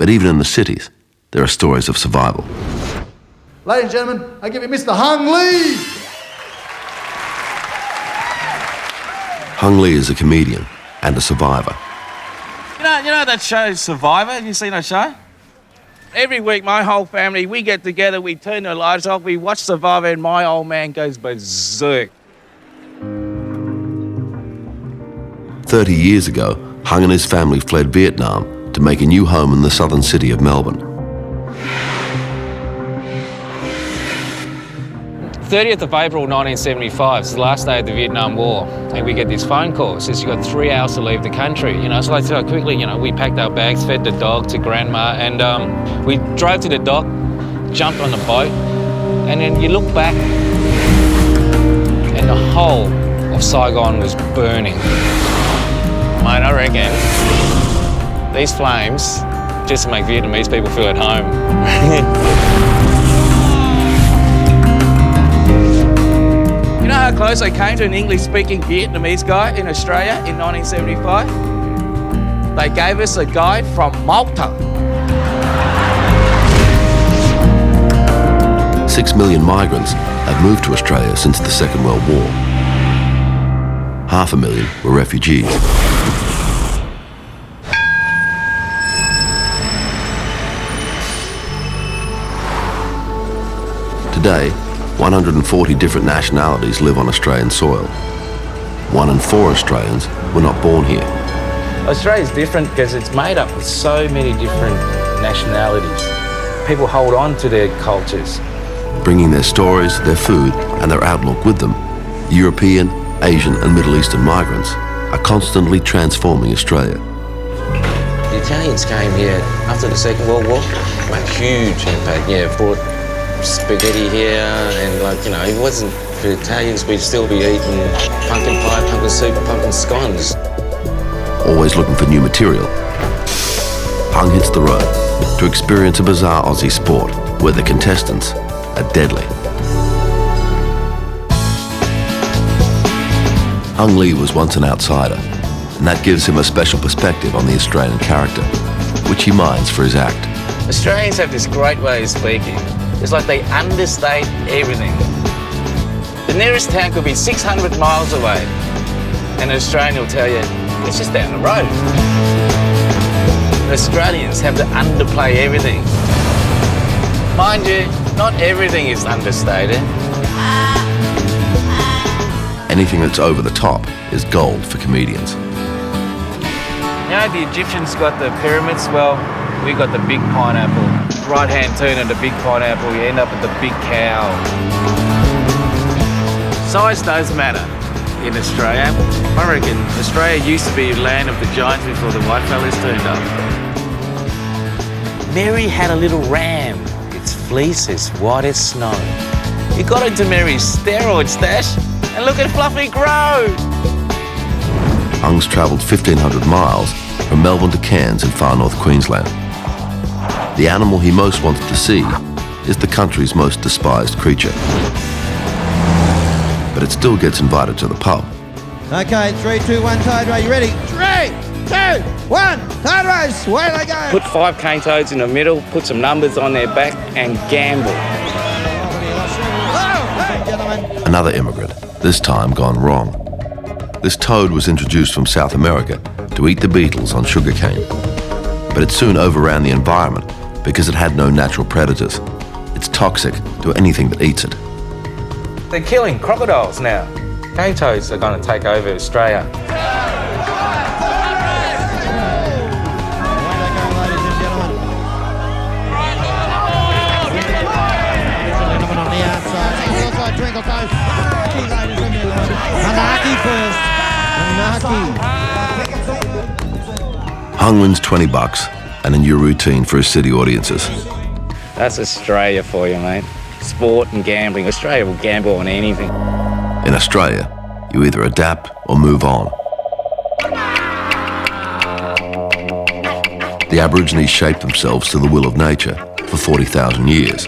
But even in the cities, there are stories of survival. Ladies and gentlemen, I give you Mr. Hung Lee. Hung Lee is a comedian and a survivor. You know that show Survivor? Have you seen that show? Every week, my whole family, we get together, we turn the lights off, we watch Survivor, and my old man goes berserk. 30 years ago, Hung and his family fled Vietnam to make a new home in the southern city of Melbourne. 30th of April 1975 is the last day of the Vietnam War, and we get this phone call. It says you've got 3 hours to leave the country. So like so quickly, we packed our bags, fed the dog to Grandma, and we drove to the dock, jumped on the boat, and then you look back, and the whole of Saigon was burning. Mate, I reckon these flames just to make Vietnamese people feel at home. You know how close I came to an English-speaking Vietnamese guy in Australia in 1975? They gave us a guide from Malta. 6 million migrants have moved to Australia since the Second World War. 500,000 were refugees. Today, 140 different nationalities live on Australian soil. 1 in 4 Australians were not born here. Australia's different because it's made up of so many different nationalities. People hold on to their cultures. Bringing their stories, their food, and their outlook with them, European, Asian, and Middle Eastern migrants are constantly transforming Australia. The Italians came here after the Second World War, made huge impact. Brought spaghetti here, and if it wasn't for Italians, we'd still be eating pumpkin pie, pumpkin soup, pumpkin scones. Always looking for new material, Hung hits the road to experience a bizarre Aussie sport where the contestants are deadly. Hung Lee was once an outsider, and that gives him a special perspective on the Australian character, which he mines for his act. Australians have this great way of speaking. It's like they understate everything. The nearest town could be 600 miles away, and an Australian will tell you, it's just down the road. The Australians have to underplay everything. Mind you, not everything is understated. Anything that's over the top is gold for comedians. The Egyptians got the pyramids, well, we got the big pineapple. Right-hand turn of the big pineapple, you end up with the big cow. Size does matter in Australia. I reckon Australia used to be a land of the giants before the white fellas turned up. Mary had a little ram. Its fleece is white as snow. He got into Mary's steroid stash, and look at Fluffy grow. Hung's travelled 1,500 miles from Melbourne to Cairns in far north Queensland. The animal he most wants to see is the country's most despised creature. But it still gets invited to the pub. Okay, 3, 2, 1, tide race. You ready? 3, 2, 1, tide race. Away they go. Put 5 cane toads in the middle, put some numbers on their back, and gamble. Another immigrant, this time gone wrong. This toad was introduced from South America to eat the beetles on sugarcane. But it soon overran the environment because it had no natural predators. It's toxic to anything that eats it. They're killing crocodiles now. Cane toads are going to take over Australia. Hung wins $20 and a new routine for his city audiences. That's Australia for you, mate. Sport and gambling. Australia will gamble on anything. In Australia, you either adapt or move on. The Aborigines shaped themselves to the will of nature for 40,000 years.